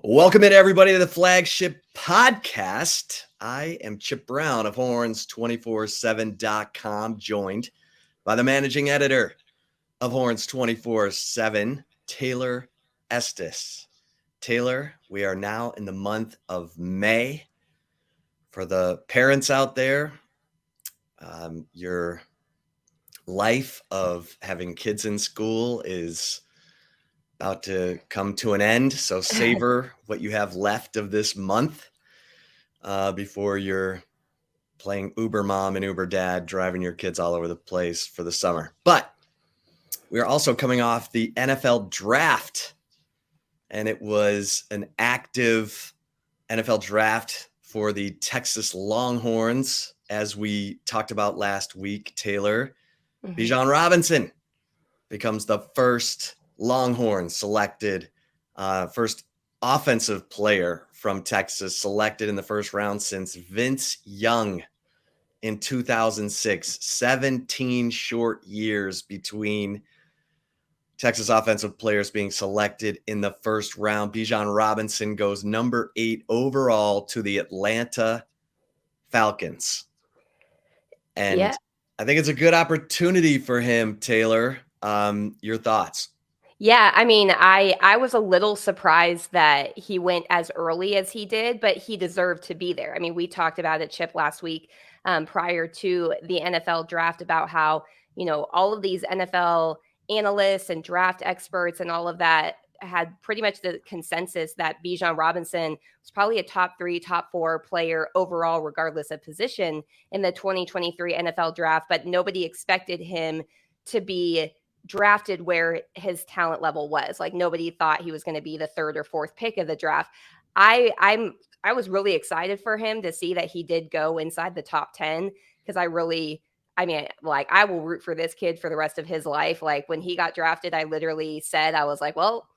Welcome in, everybody, to the Flagship podcast. I am Chip Brown of Horns247.com, joined by the managing editor of Horns247, Taylor Estes. Taylor, we are now in the month of May. For the parents out there, your life of having kids in school is about to come to an end. So savor what you have left of this month before you're playing Uber mom and Uber dad, driving your kids all over the place for the summer. But we are also coming off the NFL draft, and it was an active NFL draft for the Texas Longhorns. As we talked about last week, Taylor, Bijan Robinson becomes the first Longhorn selected, first offensive player from Texas selected in the first round since Vince Young in 2006. 17 short years between Texas offensive players being selected in the first round. Bijan Robinson goes number 8 overall to the Atlanta Falcons. And I think it's a good opportunity for him, Taylor. Your thoughts? Yeah, I mean, I was a little surprised that he went as early as he did, but he deserved to be there. I mean, we talked about it, Chip, last week prior to the NFL draft about how, all of these NFL analysts and draft experts and all of that had pretty much the consensus that Bijan Robinson was probably a top 3, top 4 player overall, regardless of position in the 2023 NFL draft, but nobody expected him to be drafted where his talent level was. Like, nobody thought he was going to be the 3rd or 4th pick of the draft. I was really excited for him to see that he did go inside the top 10, because I will root for this kid for the rest of his life. Like, when he got drafted, I literally said, I was like, well,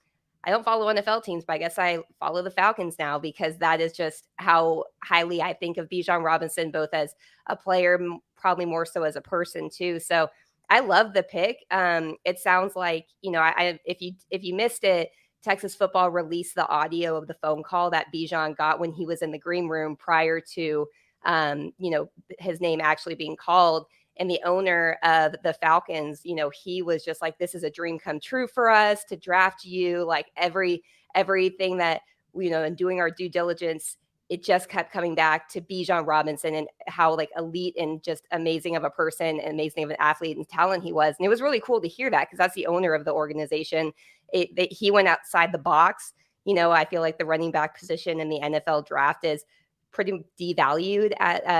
I don't follow NFL teams, but I guess I follow the Falcons now, because that is just how highly I think of Bijan Robinson, both as a player, probably more so as a person too. So I love the pick. It sounds like, if you missed it, Texas football released the audio of the phone call that Bijan got when he was in the green room prior to, his name actually being called. And the owner of the Falcons, he was just like, this is a dream come true for us to draft you. Like, everything that, and doing our due diligence, it just kept coming back to Bijan Robinson and how like elite and just amazing of a person and amazing of an athlete and talent he was. And it was really cool to hear that, because that's the owner of the organization. He went outside the box. I feel like the running back position in the NFL draft is pretty devalued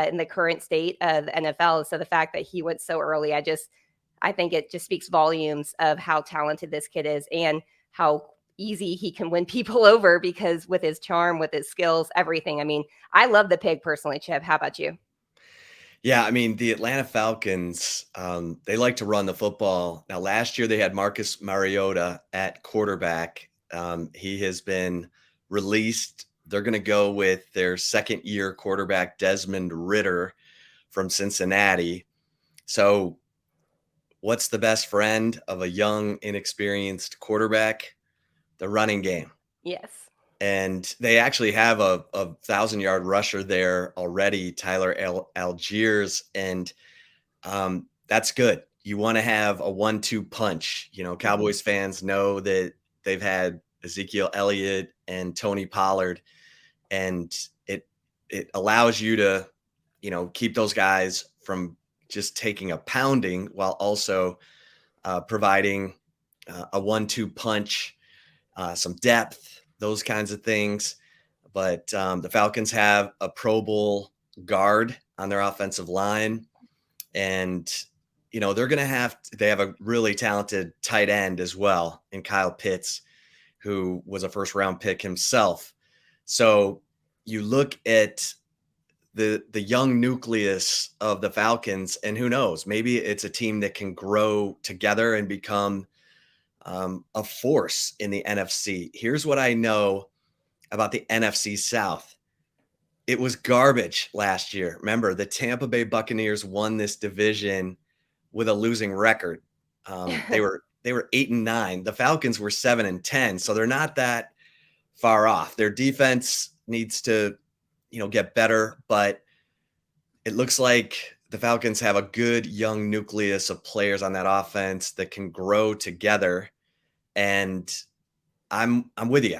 in the current state of the NFL. So the fact that he went so early, I think it just speaks volumes of how talented this kid is and how easy he can win people over, because with his charm, with his skills, everything. I mean, I love the pick personally, Chip. How about you? Yeah, I mean, the Atlanta Falcons, they like to run the football. Now, last year they had Marcus Mariota at quarterback. He has been released. They're going to go with their second-year quarterback, Desmond Ridder from Cincinnati. So what's the best friend of a young, inexperienced quarterback? The running game. Yes. And they actually have a 1,000-yard rusher there already, Tyler Algiers, and that's good. You want to have a 1-2 punch. Cowboys fans know that they've had Ezekiel Elliott and Tony Pollard, and it allows you to, keep those guys from just taking a pounding, while also providing a 1-2 punch. Some depth, those kinds of things. But the Falcons have a Pro Bowl guard on their offensive line. And, they have a really talented tight end as well in Kyle Pitts, who was a first-round pick himself. So you look at the young nucleus of the Falcons, and who knows, maybe it's a team that can grow together and become a force in the NFC. Here's what I know about the NFC South. It was garbage last year. Remember, the Tampa Bay Buccaneers won this division with a losing record. They were 8-9. The Falcons were 7-10. So they're not that far off. Their defense needs to, get better, but it looks like the Falcons have a good young nucleus of players on that offense that can grow together. And I'm with you.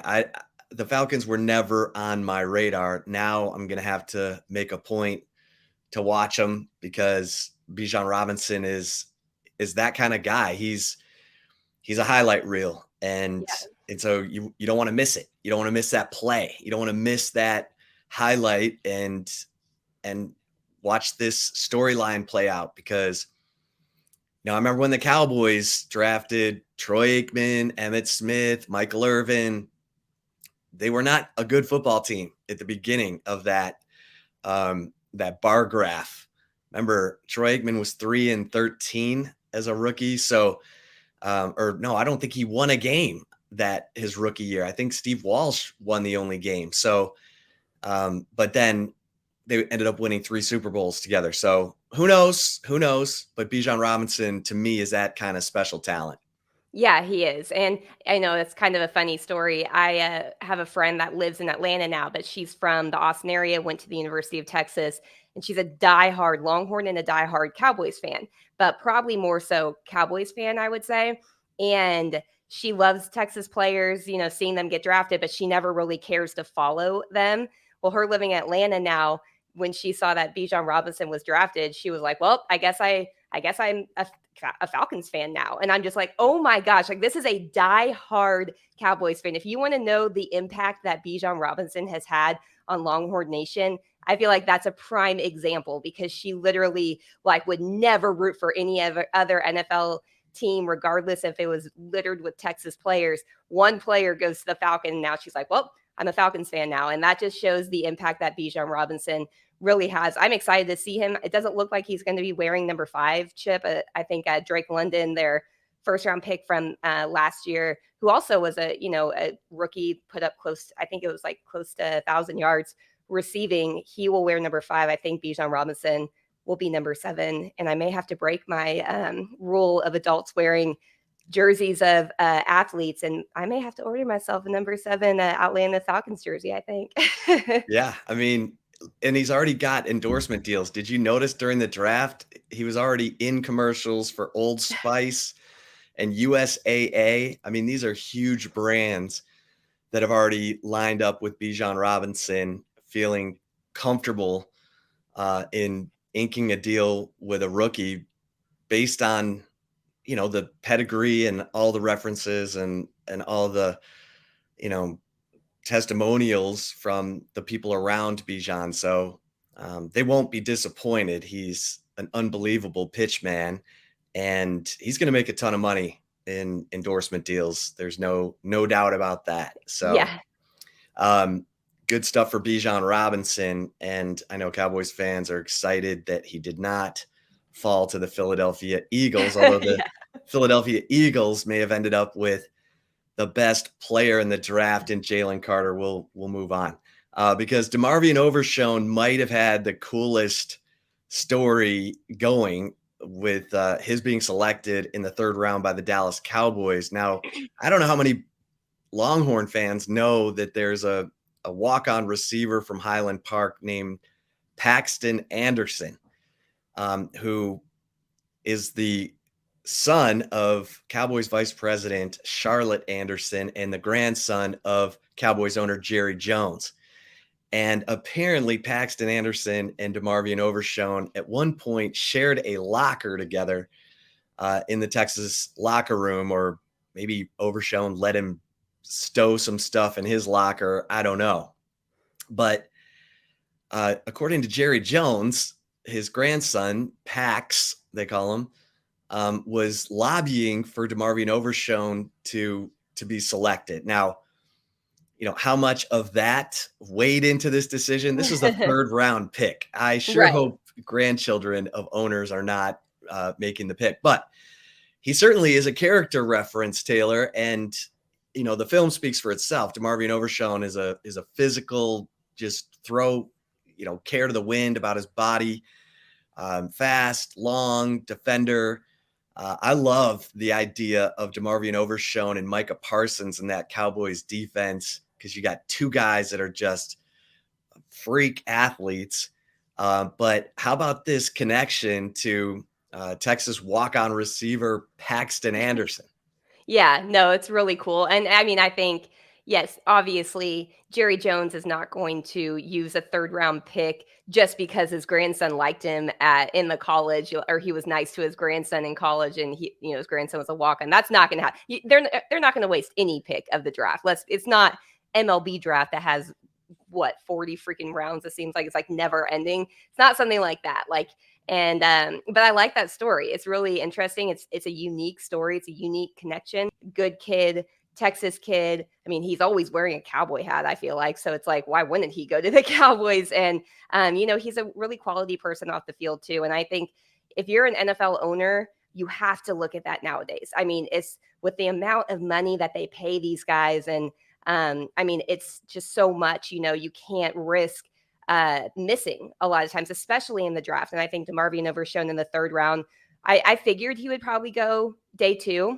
The Falcons were never on my radar. Now I'm gonna have to make a point to watch them because Bijan Robinson is that kind of guy. He's a highlight reel, and Yeah. so you don't want to miss it. You don't want to miss that play. You don't want to miss that highlight and watch this storyline play out because I remember when the Cowboys drafted Troy Aikman, Emmitt Smith, Michael Irvin. They were not a good football team at the beginning of that bar graph. Remember, Troy Aikman was 3-13 as a rookie. So, or no, I don't think he won a game that his rookie year. I think Steve Walsh won the only game. So, but then they ended up winning 3 Super Bowls together. So who knows? Who knows? But Bijan Robinson to me is that kind of special talent. Yeah, he is, and I know it's kind of a funny story. I, have a friend that lives in Atlanta now, but she's from the Austin area, went to the University of Texas, and she's a diehard Longhorn and a diehard Cowboys fan, but probably more so Cowboys fan, I would say, and she loves Texas players, seeing them get drafted, but she never really cares to follow them. Well, her living in Atlanta now, when she saw that Bijan Robinson was drafted, she was like, "Well, I guess I'm a Falcons fan now." And I'm just like, oh my gosh, like this is a die-hard Cowboys fan. If you want to know the impact that Bijan Robinson has had on Longhorn Nation, I feel like that's a prime example because she literally like would never root for any other NFL team, regardless if it was littered with Texas players. One player goes to the Falcon, and now she's like, well, I'm a Falcons fan now. And that just shows the impact that Bijan Robinson really has. I'm excited to see him. It doesn't look like he's going to be wearing number 5, Chip. I think Drake London, their first round pick from last year, who also was a rookie, put up I think it was like close to 1,000 yards receiving. He will wear number 5. I think Bijan Robinson will be number 7. And I may have to break my rule of adults wearing jerseys of athletes, and I may have to order myself a number 7 Atlanta Falcons jersey, I think. Yeah, I mean, and he's already got endorsement deals. Did you notice during the draft he was already in commercials for Old Spice and USAA? I mean, these are huge brands that have already lined up with Bijan Robinson, feeling comfortable in inking a deal with a rookie based on the pedigree and all the references and all the you know testimonials from the people around Bijan. So they won't be disappointed. He's an unbelievable pitch man, and he's going to make a ton of money in endorsement deals. There's no doubt about that. So Yeah. um, good stuff for Bijan Robinson. And I know Cowboys fans are excited that he did not fall to the Philadelphia Eagles, although the Yeah. Philadelphia Eagles may have ended up with the best player in the draft in Jalen Carter. We'll move on because DeMarvion Overshown might have had the coolest story going with his being selected in the 3rd round by the Dallas Cowboys. Now, I don't know how many Longhorn fans know that there's a walk-on receiver from Highland Park named Paxton Anderson, who is the son of Cowboys vice president Charlotte Anderson and the grandson of Cowboys owner Jerry Jones. And apparently Paxton Anderson and DeMarvion Overshown at one point shared a locker together in the Texas locker room, or maybe Overshown let him stow some stuff in his locker. I don't know. But according to Jerry Jones, his grandson, Pax, they call him, was lobbying for DeMarvion Overshown to be selected. Now, how much of that weighed into this decision? This was the 3rd round pick. I sure Right. hope grandchildren of owners are not making the pick, but he certainly is a character reference, Taylor. And the film speaks for itself. DeMarvion Overshown is a physical, just throw care to the wind about his body, fast, long defender. I love the idea of DeMarvion Overshown and Micah Parsons in that Cowboys defense because you got two guys that are just freak athletes. But how about this connection to Texas walk-on receiver Paxton Anderson? Yeah, no, it's really cool. And I mean, I think, yes, obviously, Jerry Jones is not going to use a third round pick just because his grandson liked him in the college, or he was nice to his grandson in college, and his grandson was a walk on. That's not going to happen. They're not going to waste any pick of the draft. It's not MLB draft that has what 40 freaking rounds. It seems like it's like never ending. It's not something like that. But I like that story. It's really interesting. It's a unique story. It's a unique connection. Good kid, Texas kid. I mean, he's always wearing a cowboy hat, I feel like. So it's like, why wouldn't he go to the Cowboys? And he's a really quality person off the field too. And I think if you're an NFL owner, you have to look at that nowadays. I mean, it's with the amount of money that they pay these guys, and I mean, it's just so much. You can't risk missing a lot of times, especially in the draft. And I think DeMarvion Overshown in the third round, I figured he would probably go day 2.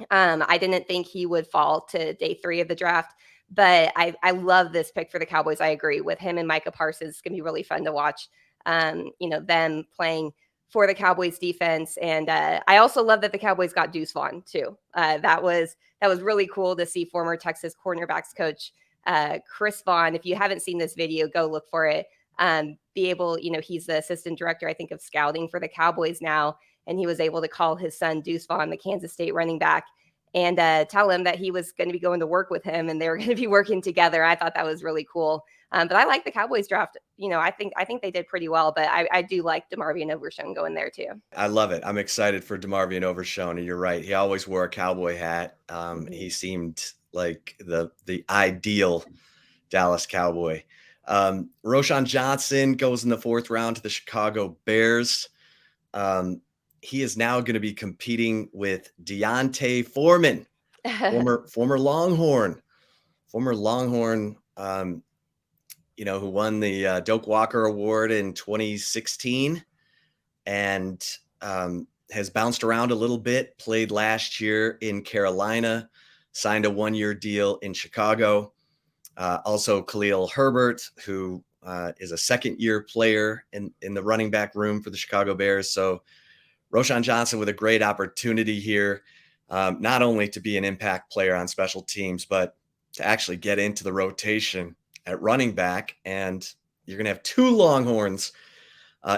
I didn't think he would fall to day 3 of the draft, but I love this pick for the Cowboys. I agree with him and Micah Parsons. It's going to be really fun to watch, them playing for the Cowboys defense. And I also love that the Cowboys got Deuce Vaughn too. That was really cool to see former Texas cornerbacks coach Chris Vaughn. If you haven't seen this video, go look for it. He's the assistant director, I think, of scouting for the Cowboys now. And he was able to call his son Deuce Vaughn, the Kansas State running back, and tell him that he was going to be going to work with him and they were going to be working together. I thought that was really cool. But I like the Cowboys draft. I think they did pretty well, but I do like DeMarvion Overshown going there too. I love it. I'm excited for DeMarvion Overshown, and you're right. He always wore a cowboy hat. He seemed like the ideal Dallas Cowboy. Roshan Johnson goes in the 4th round to the Chicago Bears. He is now going to be competing with D'Onta Foreman, former Longhorn, who won the Doak Walker Award in 2016, and has bounced around a little bit. Played last year in Carolina, signed a 1-year deal in Chicago. Also, Khalil Herbert, who is a second-year player in the running back room for the Chicago Bears. So Roshan Johnson with a great opportunity here, not only to be an impact player on special teams, but to actually get into the rotation at running back. And you're going to have 2 Longhorns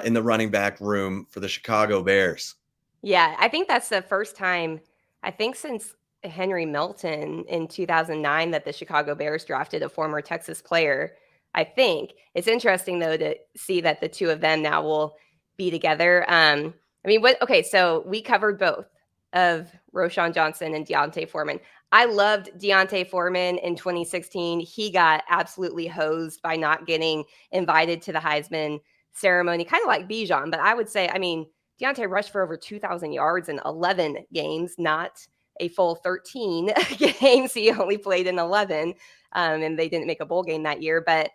in the running back room for the Chicago Bears. Yeah, I think that's the first time, I think since Henry Milton in 2009, that the Chicago Bears drafted a former Texas player. I think it's interesting though to see that the two of them now will be together. Okay, so we covered both of Roshan Johnson and D'Onta Foreman. I loved D'Onta Foreman in 2016. He got absolutely hosed by not getting invited to the Heisman ceremony, kind of like Bijan. But I would say, D'Onta rushed for over 2,000 yards in 11 games, not a full 13 games. He only played in 11, and they didn't make a bowl game that year. But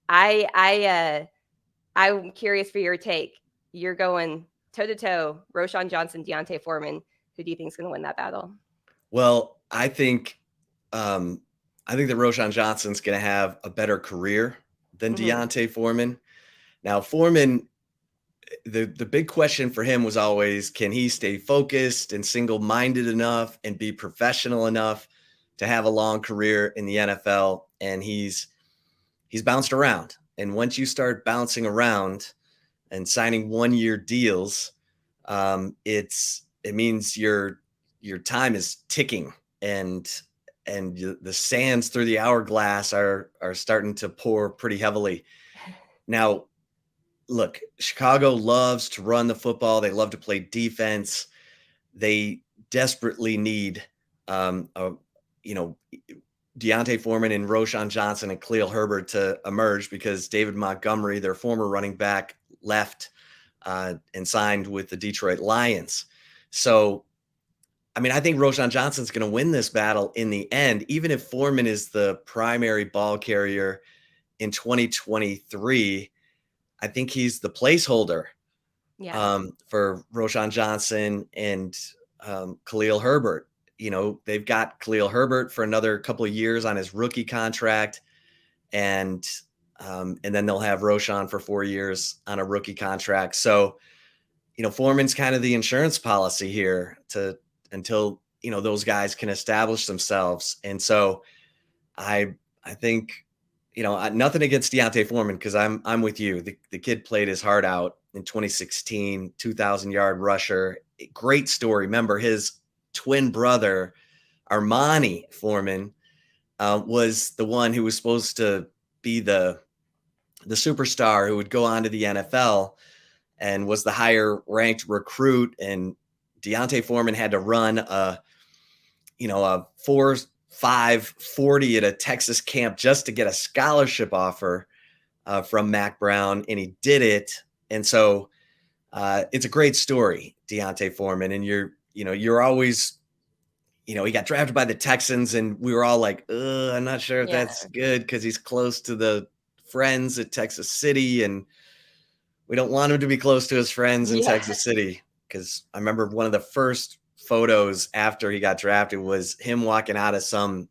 I'm curious for your take. You're going toe-to-toe, Roshan Johnson, D'Onta Foreman. Who do you think is going to win that battle? Well, I think that Roshan Johnson's going to have a better career than D'Onta Foreman. Now, Foreman, the big question for him was always, can he stay focused and single-minded enough and be professional enough to have a long career in the NFL? And he's bounced around. And once you start bouncing around and signing 1-year deals, it means your time is ticking, and the sands through the hourglass are starting to pour pretty heavily. Now, look, Chicago loves to run the football. They love to play defense. They desperately need, D'Onta Foreman and Roshan Johnson and Khalil Herbert to emerge, because David Montgomery, their former running back, left and signed with the Detroit Lions. So, I think Roshan Johnson's going to win this battle in the end, even if Foreman is the primary ball carrier in 2023. I think he's the placeholder for Roshan Johnson and Khalil Herbert. they've got Khalil Herbert for another couple of years on his rookie contract, and then they'll have Roshan for 4 years on a rookie contract. So, Foreman's kind of the insurance policy here until those guys can establish themselves. And so, I think nothing against Deontay Foreman, because I'm with you. The kid played his heart out in 2016, 2,000-yard rusher. Great story. Remember, his twin brother Armani Foreman was the one who was supposed to be the superstar who would go on to the NFL and was the higher ranked recruit. And Deontay Foreman had to run a 4.5 40 at a Texas camp just to get a scholarship offer from Mac Brown, and he did it. And so it's a great story, Deontay Foreman. And you're always, he got drafted by the Texans, and we were all like, I'm not sure if that's good because he's close to the friends at Texas City, and we don't want him to be close to his friends in Texas City. Because I remember one of the first photos after he got drafted was him walking out of some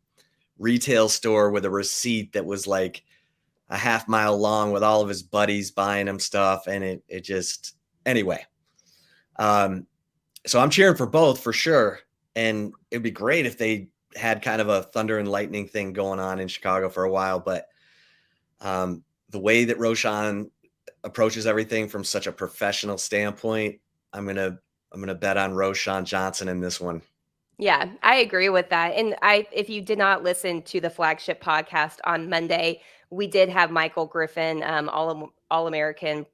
retail store with a receipt that was like a half-mile long with all of his buddies buying him stuff. And it just, anyway. So I'm cheering for both for sure. And it'd be great if they had kind of a thunder and lightning thing going on in Chicago for a while. But the way that Roshan approaches everything from such a professional standpoint, I'm gonna bet on Roshan Johnson in this one. Yeah, I agree with that. And if you did not listen to the Flagship podcast on Monday, we did have Michael Griffin, all American,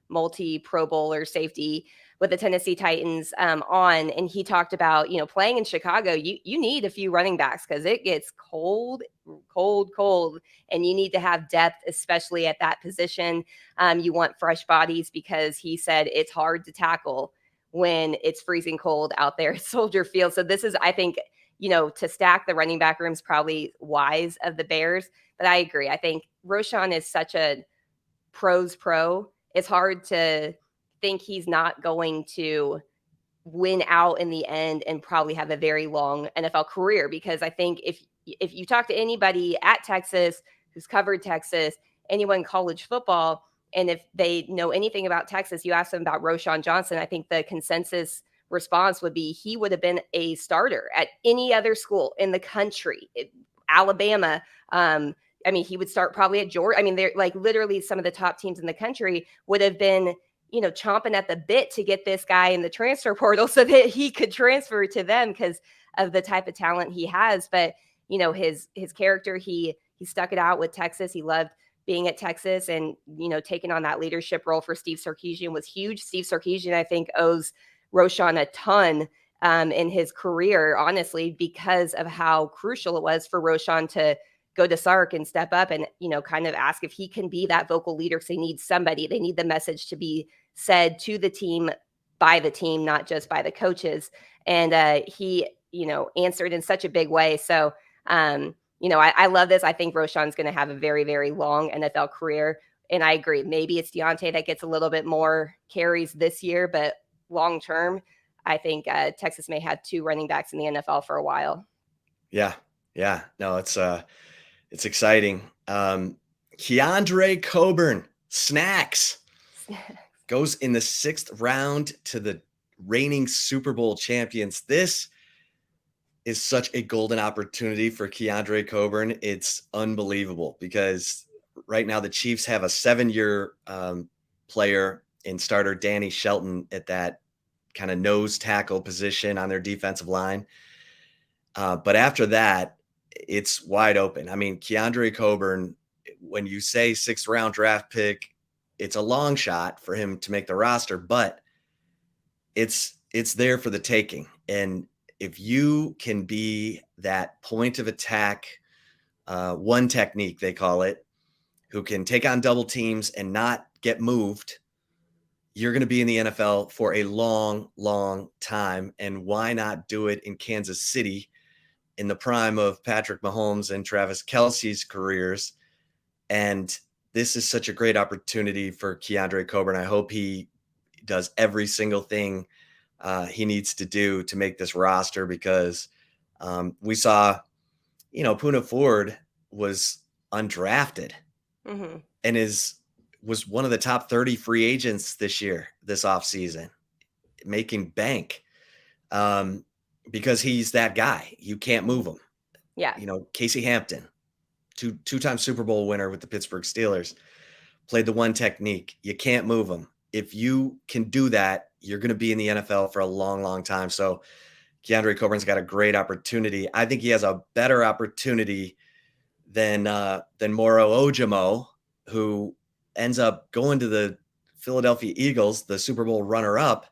multi Pro Bowler safety with the Tennessee Titans on, and he talked about playing in Chicago. You need a few running backs because it gets cold, and you need to have depth, especially at that position. You want fresh bodies because he said it's hard to tackle when it's freezing cold out there at Soldier Field. So this is, I think, to stack the running back room is probably wise of the Bears. But I agree. I think Roshan is such a pros pro. It's hard to think he's not going to win out in the end and probably have a very long NFL career. Because I think if you talk to anybody at Texas who's covered Texas, anyone in college football, and if they know anything about Texas, you ask them about Roshan Johnson, I think the consensus response would be he would have been a starter at any other school in the country. Alabama. He would start probably at Georgia. They're like literally some of the top teams in the country would have been, chomping at the bit to get this guy in the transfer portal so that he could transfer to them because of the type of talent he has. But, his character, he stuck it out with Texas. He loved being at Texas, and, taking on that leadership role for Steve Sarkisian was huge. Steve Sarkisian, I think, owes Roshan a ton in his career, honestly, because of how crucial it was for Roshan to go to Sark and step up and, kind of ask if he can be that vocal leader, because they need somebody. They need the message to be said to the team by the team, not just by the coaches. And he, answered in such a big way. So, I love this. I think Roshan's going to have a very, very long NFL career. And I agree. Maybe it's Deontay that gets a little bit more carries this year, but long term, I think Texas may have two running backs in the NFL for a while. Yeah. No, it's exciting. Keandre Coburn, snacks, goes in the 6th round to the reigning Super Bowl champions. This is such a golden opportunity for Keandre Coburn. It's unbelievable because right now the Chiefs have a 7-year player in starter Danny Shelton at that kind of nose tackle position on their defensive line. But after that, it's wide open. Keandre Coburn, when you say 6th round draft pick, it's a long shot for him to make the roster, but it's there for the taking. And if you can be that point of attack, one technique, they call it, who can take on double teams and not get moved, you're going to be in the NFL for a long, long time. And why not do it in Kansas City in the prime of Patrick Mahomes and Travis Kelce's careers? And this is such a great opportunity for Keandre Coburn. I hope he does every single thing he needs to do to make this roster, because we saw, Puna Ford was undrafted Hmm. and was one of the top 30 free agents this offseason, making bank, um, because he's that guy. You can't move him. Yeah. Casey Hampton, two-time Super Bowl winner with the Pittsburgh Steelers, played the one technique. You can't move him. If you can do that, you're going to be in the NFL for a long, long time. So Keandre Coburn's got a great opportunity. I think he has a better opportunity than Moro Ojimo, who ends up going to the Philadelphia Eagles, the Super Bowl runner-up.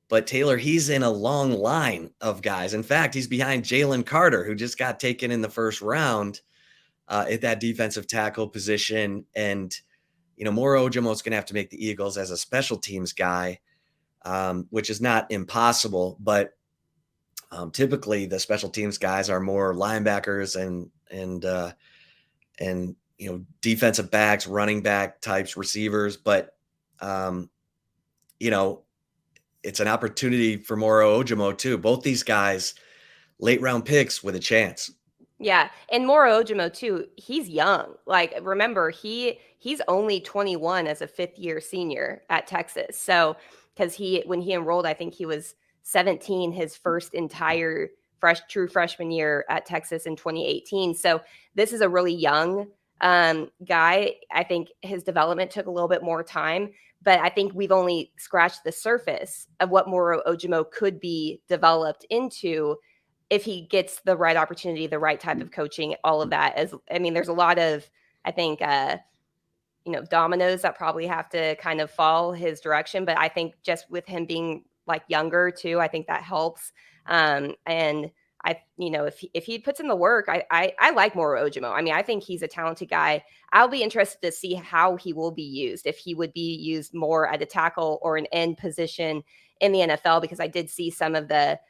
But Taylor, he's in a long line of guys. In fact, he's behind Jalen Carter, who just got taken in the first round at that defensive tackle position. And, Moro Ojimo's going to have to make the Eagles as a special teams guy, which is not impossible. But typically, the special teams guys are more linebackers and defensive backs, running back types, receivers. But um, you know, it's an opportunity for Moro Ojimo too. Both these guys, late round picks with a chance. Yeah, and Moro Ojimo too. He's young. Like, remember, he's only 21 as a fifth year senior at Texas. So, because when he enrolled, I think he was 17 his first entire true freshman year at Texas in 2018. So this is a really young guy. I think his development took a little bit more time, but I think we've only scratched the surface of what Moro Ojimo could be developed into if he gets the right opportunity, the right type of coaching, all of that. There's a lot of, I think, dominoes that probably have to kind of fall his direction. But I think just with him being like younger too, I think that helps. And if he puts in the work, I like Moro Ojimo. I mean, I think he's a talented guy. I'll be interested to see how he will be used, if he would be used more at a tackle or an end position in the NFL, because I did see some of the,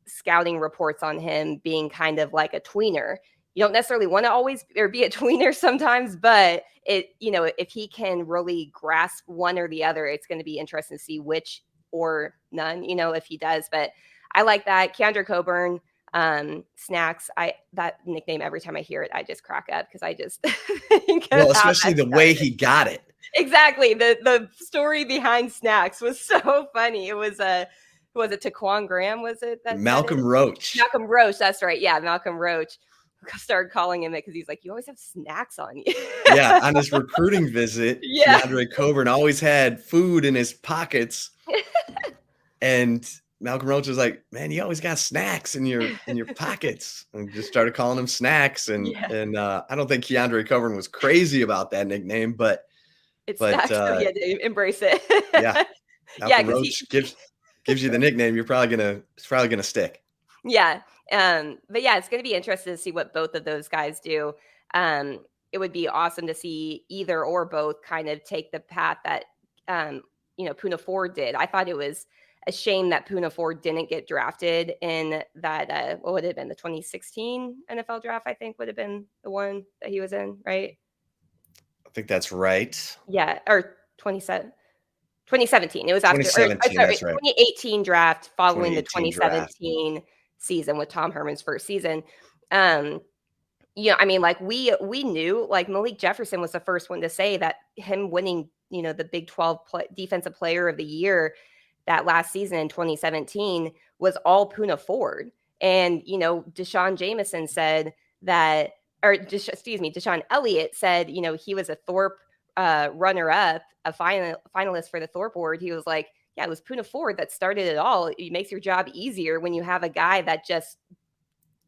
scouting reports on him being kind of like a tweener. You don't necessarily want to always or be a tweener sometimes, but if he can really grasp one or the other, it's going to be interesting to see which or none, if he does. But I like that. Keandre Coburn, Snacks. That nickname, every time I hear it, I just crack up because I just think of Well, how especially that the way started. he got it. Exactly. The story behind Snacks was so funny. It was was it Taquan Graham? Was it that Malcolm is Roach. Malcolm Roach? That's right. Yeah, Malcolm Roach started calling him it because he's like, you always have snacks on you. Yeah, on his recruiting visit, Yeah. Keandre Coburn always had food in his pockets, and Malcolm Roach was like, "Man, you always got snacks in your pockets," and just started calling him Snacks. And Yeah. and I don't think Keandre Coburn was crazy about that nickname, but It's but snacks, so he had to embrace it. yeah, Yeah, Malcolm because Roach gives you the nickname. It's probably gonna stick. yeah. But yeah, it's going to be interesting to see what both of those guys do. Um, it would be awesome to see either or both kind of take the path that, Puna Ford did. I thought it was a shame that Puna Ford didn't get drafted in that, what would it have been, the 2016 NFL draft, I think would have been the one that he was in, right? I think that's right. Yeah, or 27. 2017. It was after, or 2017. sorry, That's right. 2018 draft following the 2018 draft. 2017 season with Tom Herman's first season. Like we knew, like, Malik Jefferson was the first one to say that him winning, the Big 12 defensive player of the year that last season in 2017 was all Puna Ford. And, Deshaun Jameson said that, Deshaun Elliott said, he was a Thorpe runner up, a finalist for the Thorpe Award. He was like, yeah, it was Puna Ford that started it all. It makes your job easier when you have a guy that just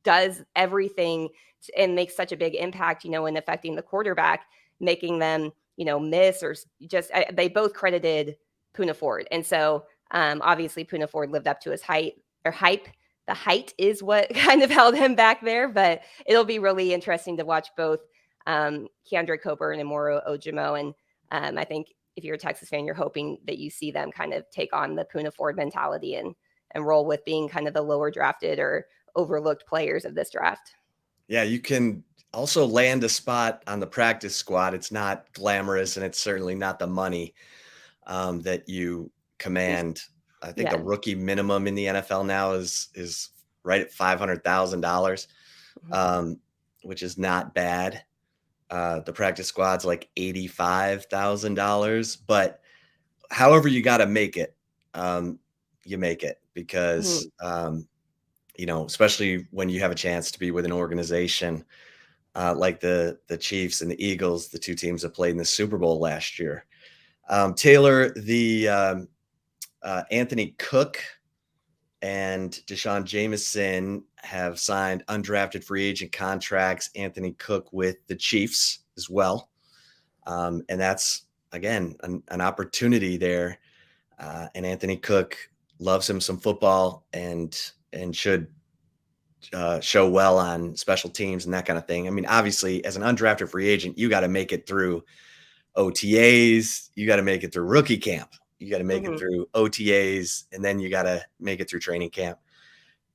does everything and makes such a big impact, in affecting the quarterback, making them, miss or just, they both credited Puna Ford. And so obviously Puna Ford lived up to his height or hype. The height is what kind of held him back there, but it'll be really interesting to watch both Keandre Coburn and Moro Ojimo. And I think if you're a Texas fan, you're hoping that you see them kind of take on the Puna Ford mentality and roll with being kind of the lower drafted or overlooked players of this draft. Yeah, you can also land a spot on the practice squad. It's not glamorous, and it's certainly not the money that you command I think the Yeah. rookie minimum in the NFL now is right at $500,000, Mhm. um, which is not bad. The practice squad's like $85,000, but however you got to make it, um, you make it because Mhm. especially when you have a chance to be with an organization like the Chiefs and the Eagles, the two teams that played in the Super Bowl last year. Taylor, the Anthony Cook and Deshaun Jameson have signed undrafted free agent contracts. Anthony Cook with the Chiefs as well, and that's again an opportunity there. And Anthony Cook loves him some football and should show well on special teams and that kind of thing. I mean, obviously, as an undrafted free agent, you got to make it through OTAs, you got to make it through rookie camp, you got to make it Mhm. through OTAs, and then you got to make it through training camp.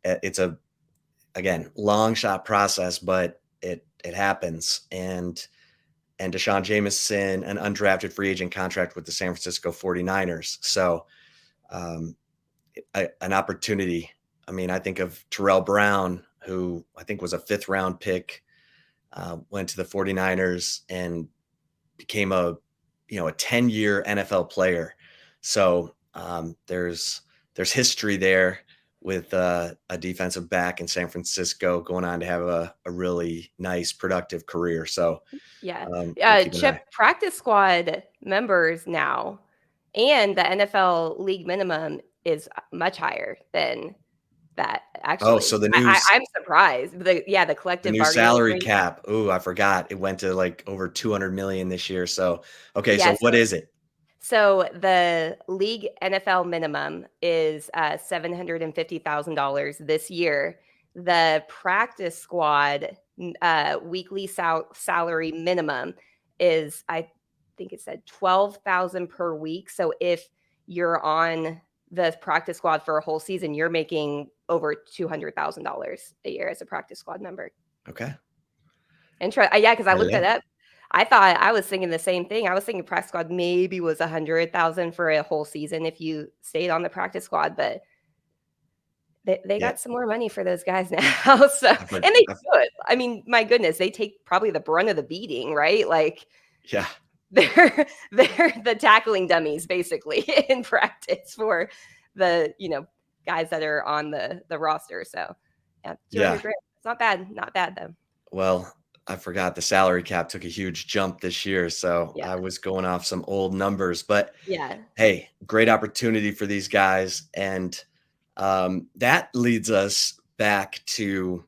It's a again long shot process, but it happens. And Deshaun Jameson, an undrafted free agent contract with the San Francisco 49ers. So um, an opportunity. I mean, I think of Terrell Brown, who I think was a fifth round pick, went to the 49ers and became a 10-year NFL player. So there's history there with a defensive back in San Francisco going on to have a really nice, productive career. So Yeah. we'll keep an Chip, eye. practice squad members now and the NFL league minimum is much higher than that, Oh, so actually. I'm surprised. The the collective new bargaining salary agreement. cap. Ooh, I forgot. It went to like over 200 million this year. So okay, so Yes. what is it? So the league NFL minimum is $750,000 this year. The practice squad weekly salary minimum is, I think it said 12,000 per week. So if you're on the practice squad for a whole season, you're making over $200,000 a year as a practice squad member. Okay. Yeah, because I There looked you that go. up. I thought I was thinking the same thing. I was thinking practice squad maybe was 100,000 for a whole season if you stayed on the practice squad, but they Yeah. got some more money for those guys now. So, I and for- they I- should. I mean, my goodness, they take probably the brunt of the beating, right? Like yeah. they're the tackling dummies basically in practice for the guys that are on the roster. So, yeah, Yeah. 200 grand. It's not bad. Not bad though. Well, I forgot the salary cap took a huge jump this year, so Yeah. I was going off some old numbers. But Yeah. hey, great opportunity for these guys, and that leads us back to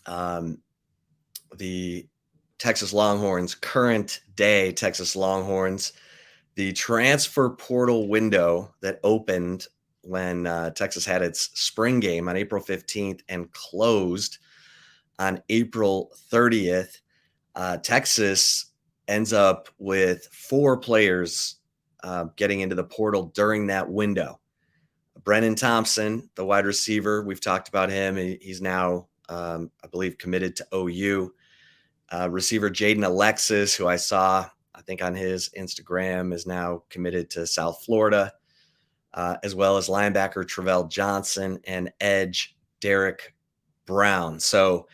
um, the Texas Longhorns, current day Texas Longhorns, the transfer portal window that opened when Texas had its spring game on April 15th and closed on April 30th. Texas ends up with four players getting into the portal during that window. Brennan Thompson, the wide receiver, we've talked about him. He's now, I believe, committed to OU. Receiver Jaden Alexis, who I saw, I think on his Instagram, is now committed to South Florida, as well as linebacker Travell Johnson and edge Derek Brown. So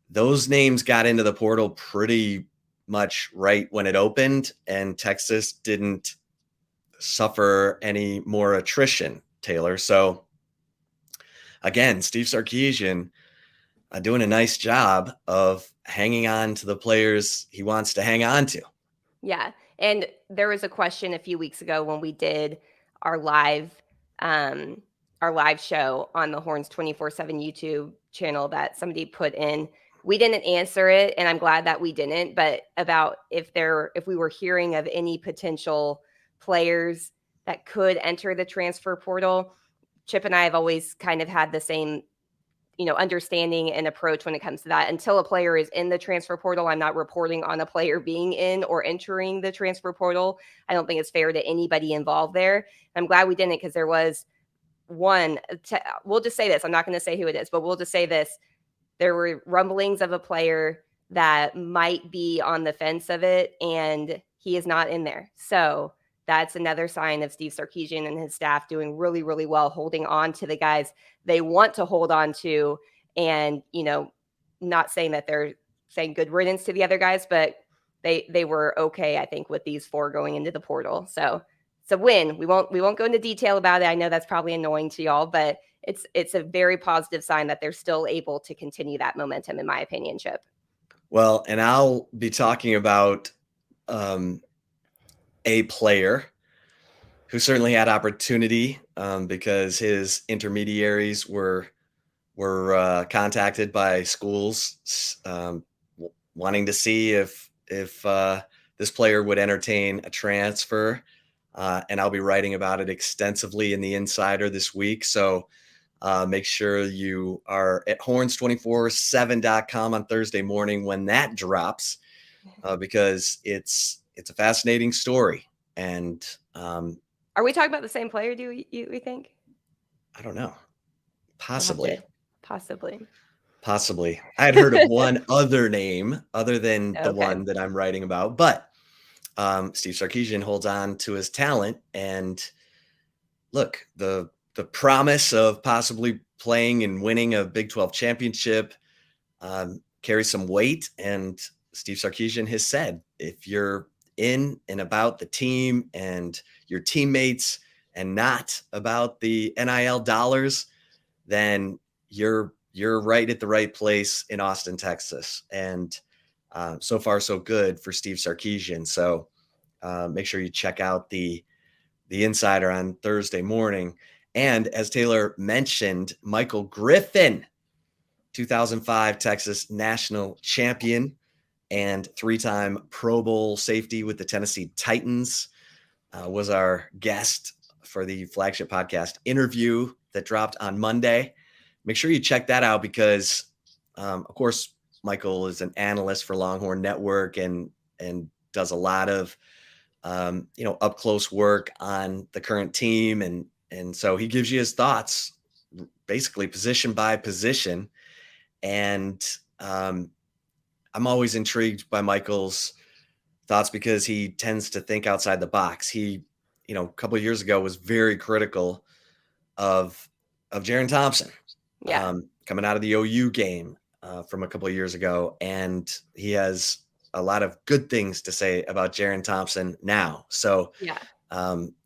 those names got into the portal pretty much right when it opened, and Texas didn't suffer any more attrition, Taylor. So again, Steve Sarkisian doing a nice job of hanging on to the players he wants to hang on to. Yeah. And there was a question a few weeks ago when we did our live um our live show on the Horns 24/7 YouTube channel that somebody put in. We didn't answer it and I'm glad that we didn't, but about if we were hearing of any potential players that could enter the transfer portal. Chip and I have always kind of had the same understanding and approach when it comes to that. Until a player is in the transfer portal, I'm not reporting on a player being in or entering the transfer portal. I don't think it's fair to anybody involved there. I'm glad we didn't because there was we'll just say this. I'm not going to say who it is, but we'll just say this. There were rumblings of a player that might be on the fence of it, and he is not in there. So that's another sign of Steve Sarkisian and his staff doing really, really well, holding on to the guys they want to hold on to. And, not saying that they're saying good riddance to the other guys, but they were okay, I think, with these 4 going into the portal. So it's a win. We won't go into detail about it. I know that's probably annoying to y'all, but it's a very positive sign that they're still able to continue that momentum, in my opinion, Chip. Well, and I'll be talking about a player who certainly had opportunity because his intermediaries were contacted by schools wanting to see if this player would entertain a transfer, and I'll be writing about it extensively in the Insider this week. So make sure you are at horns247.com on Thursday morning when that drops, because it's a fascinating story. And are we talking about the same player? Do we think? I don't know. Possibly. I had heard of one other name other than the Okay. one that I'm writing about, but Steve Sarkisian holds on to his talent. And look, the promise of possibly playing and winning a Big 12 championship carries some weight. And Steve Sarkisian has said, if you're in and about the team and your teammates and not about the NIL dollars, then you're right at the right place in Austin, Texas. And so far, so good for Steve Sarkisian. So make sure you check out the Insider on Thursday morning. And as Taylor mentioned, Michael Griffin, 2005 Texas national champion and 3-time Pro Bowl safety with the Tennessee Titans, was our guest for the Flagship podcast interview that dropped on Monday. Make sure you check that out because, of course, Michael is an analyst for Longhorn Network and does a lot of, up close work on the current team. And so he gives you his thoughts basically position by position. And I'm always intrigued by Michael's thoughts because he tends to think outside the box. He, a couple of years ago was very critical of Jaron Thompson, coming out of the OU game from a couple of years ago. And he has a lot of good things to say about Jaron Thompson now. So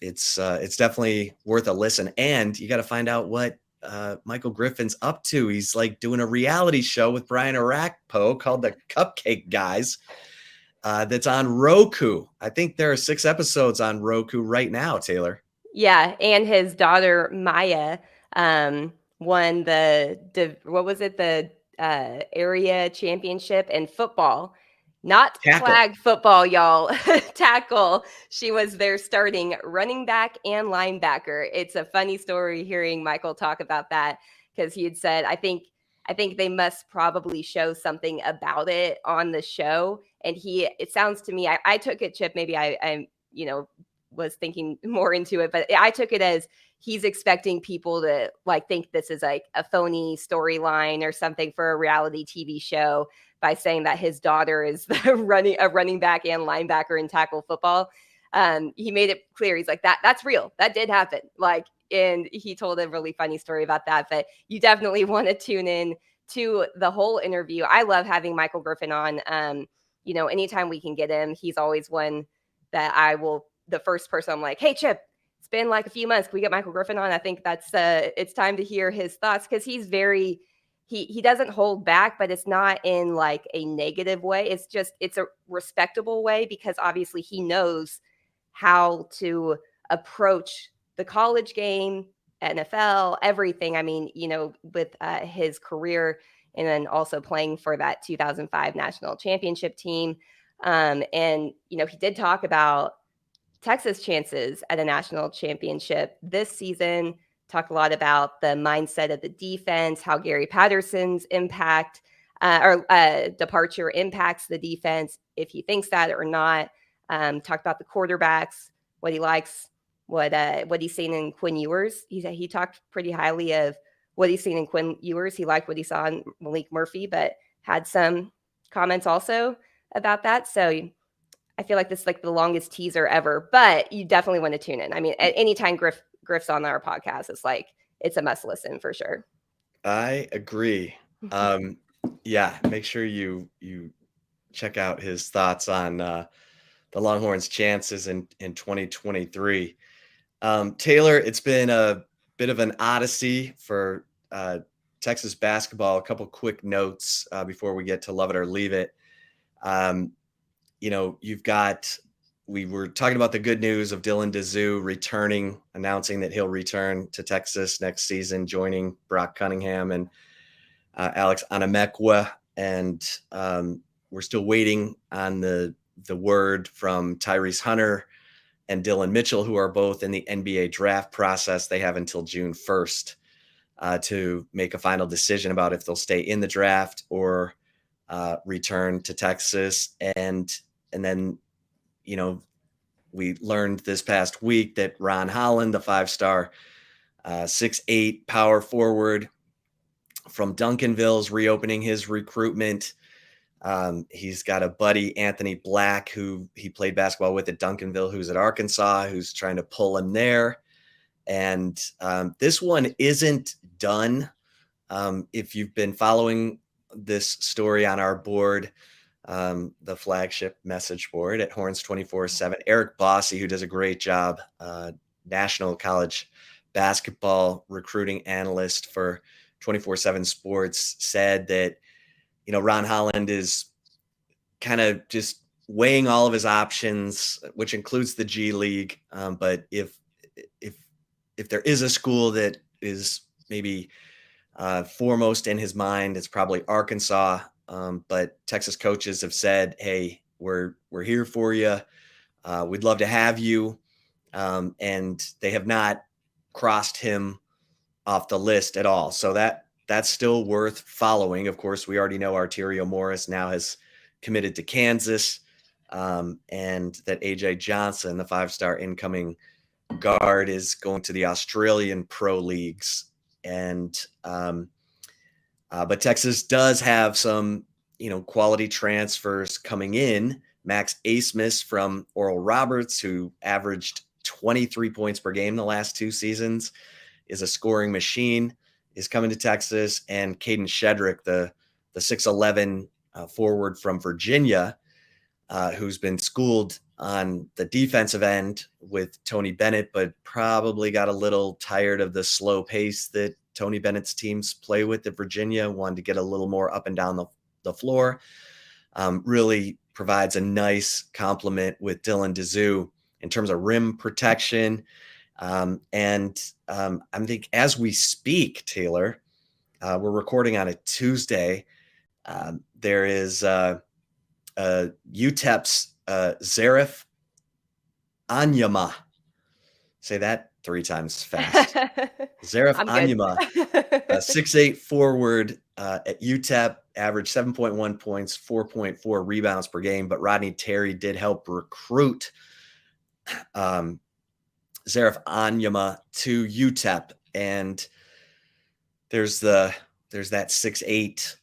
it's definitely worth a listen. And you got to find out what Michael Griffin's up to. He's like doing a reality show with Brian Arakpo called The Cupcake Guys. That's on Roku. I think there are 6 episodes on Roku right now, Taylor. Yeah, and his daughter Maya won the what was it, the area championship in football, not flag football, y'all. Tackle. She was their starting running back and linebacker. It's a funny story hearing Michael talk about that because he had said, I think they must probably show something about it on the show. And it sounds to me, I took it, Chip, maybe I was thinking more into it, but I took it as he's expecting people to think this is like a phony storyline or something for a reality TV show by saying that his daughter is a running back and linebacker in tackle football. He made it clear. He's like, that's real. That did happen. And he told a really funny story about that, but you definitely want to tune in to the whole interview. I love having Michael Griffin on. Anytime we can get him, he's always one that the first person I'm like, hey, Chip, it's been like a few months. Can we get Michael Griffin on? I think that's it's time to hear his thoughts because he's very, he doesn't hold back, but it's not in like a negative way. It's a respectable way because obviously he knows how to approach the college game, NFL, everything. I mean, with his career and then also playing for that 2005 national championship team. And, he did talk about Texas chances at a national championship this season, talk a lot about the mindset of the defense, how Gary Patterson's departure impacts the defense, if he thinks that or not. Talked about the quarterbacks, what he likes, what he's seen in Quinn Ewers. He talked pretty highly of what he's seen in Quinn Ewers. He liked what he saw in Malik Murphy, but had some comments also about that. So I feel like this is like the longest teaser ever, but you definitely want to tune in. I mean, at any time Griff's on our podcast, it's a must listen for sure. I agree. Yeah, make sure you check out his thoughts on the Longhorns' chances in 2023. Taylor, it's been a bit of an odyssey for Texas basketball. A couple quick notes before we get to love it or leave it. We were talking about the good news of Dylan Dizu returning, announcing that he'll return to Texas next season, joining Brock Cunningham and Alex Anamekwa. And we're still waiting on the word from Tyrese Hunter and Dylan Mitchell, who are both in the NBA draft process. They have until June 1st to make a final decision about if they'll stay in the draft or return to Texas. And then, we learned this past week that Ron Holland, the 5-star 6'8" power forward from Duncanville, is reopening his recruitment. He's got a buddy, Anthony Black, who he played basketball with at Duncanville, who's at Arkansas, who's trying to pull him there. And this one isn't done. If you've been following this story on our board, the flagship message board at Horns 24/7, Eric Bossy, who does a great job, national college basketball recruiting analyst for 24/7 Sports, said that Ron Holland is kind of just weighing all of his options, which includes the G League. But if there is a school that is maybe foremost in his mind, it's probably Arkansas. But Texas coaches have said, "Hey, we're here for you. We'd love to have you," and they have not crossed him off the list at all. So that's still worth following. Of course, we already know Arterio Morris now has committed to Kansas, and that AJ Johnson, the 5-star incoming guard, is going to the Australian pro leagues. And but Texas does have some quality transfers coming in. Max Asmus from Oral Roberts, who averaged 23 points per game the last 2 seasons, is a scoring machine, is coming to Texas. And Caden Shedrick, the 6'11" forward from Virginia, who's been schooled on the defensive end with Tony Bennett, but probably got a little tired of the slow pace that Tony Bennett's teams play with at Virginia, wanted to get a little more up and down the floor. Really provides a nice complement with Dylan Dizu in terms of rim protection. I think as we speak, Taylor, we're recording on a Tuesday. There is UTEP's Zarif Anyama. Say that 3 times fast. Zarif Anyama, a 6'8" forward at UTEP, averaged 7.1 points, 4.4 rebounds per game. But Rodney Terry did help recruit Zarif Anyama to UTEP, and there's that 6'8",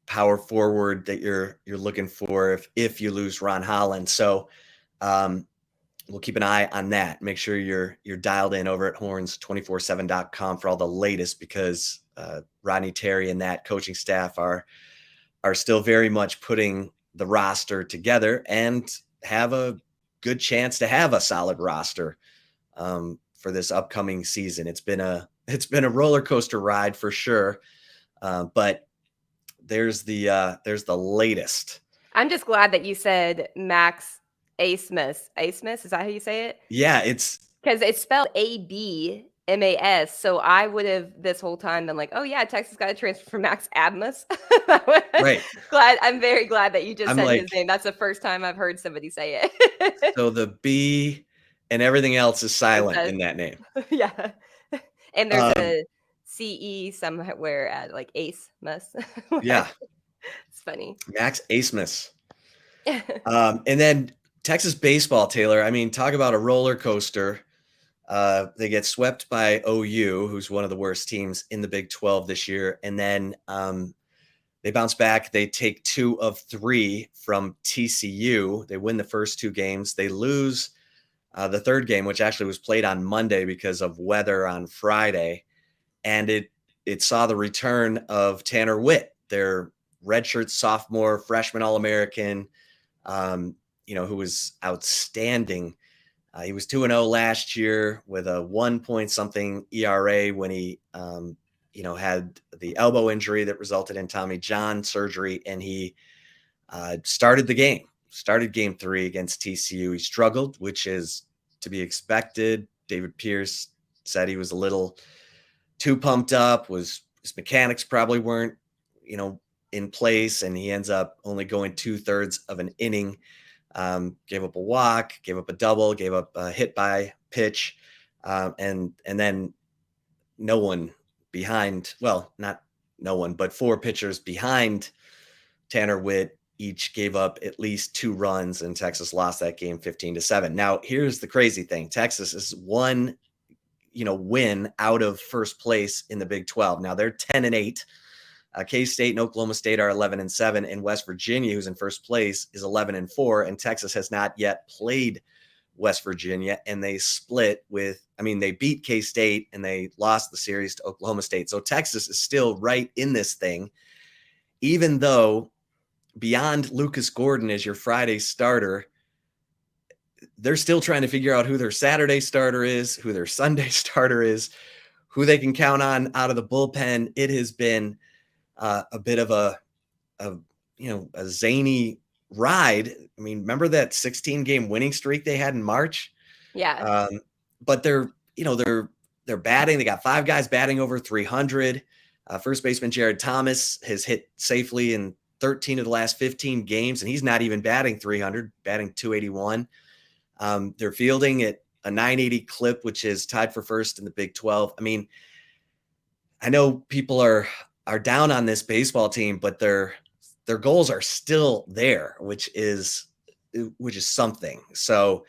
power forward that you're looking for if you lose Ron Holland. So we'll keep an eye on that. Make sure you're dialed in over at horns247.com for all the latest, because Rodney Terry and that coaching staff are still very much putting the roster together and have a good chance to have a solid roster for this upcoming season. It's been a roller coaster ride for sure, but there's the latest. I'm just glad that you said Max Asmus. Asmus, is that how you say it? Yeah, it's because it's spelled ABMAS. So I would have this whole time been like, "Oh yeah, Texas got a transfer from Max Abmas." right. I'm very glad that you just said his name. That's the first time I've heard somebody say it. So the B and everything else is silent in that name. Yeah, and there's a CE somewhere at like Asmus. Yeah, it's funny. Max Asmus. And then Texas baseball, Taylor. I mean, talk about a roller coaster. They get swept by OU, who's one of the worst teams in the Big 12 this year. And then They bounce back. They take 2 of 3 from TCU. They win the first 2 games. They lose the third game, which actually was played on Monday because of weather on Friday, and it saw the return of Tanner Witt, their redshirt sophomore, freshman All-American, who was outstanding. He was 2-0 last year with a 1 point something ERA when he, had the elbow injury that resulted in Tommy John surgery, and he started game 3 against TCU. He struggled, which is to be expected. David Pierce said he was a little too pumped up, his mechanics probably weren't, in place, and he ends up only going 2/3 of an inning. Gave up a walk, gave up a double, gave up a hit by pitch, and then no one behind. Well, not no one, but 4 pitchers behind Tanner Witt each gave up at least 2 runs, and Texas lost that game 15-7. Now, here's the crazy thing: Texas is one, win out of first place in the Big 12. Now they're 10-8. K-State and Oklahoma State are 11-7, and West Virginia, who's in first place, is 11-4. And Texas has not yet played West Virginia, and they split they beat K-State and they lost the series to Oklahoma State. So Texas is still right in this thing, even though beyond Lucas Gordon as your Friday starter, they're still trying to figure out who their Saturday starter is, who their Sunday starter is, who they can count on out of the bullpen. It has been a bit of a zany ride. I mean, remember that 16-game winning streak they had in March? Yeah. But they're batting. They got 5 guys batting over 300. First baseman Jared Thomas has hit safely in 13 of the last 15 games, and he's not even batting 300, batting 281. They're fielding at a 980 clip, which is tied for first in the Big 12. I mean, I know people are down on this baseball team, but their goals are still there, which is something. So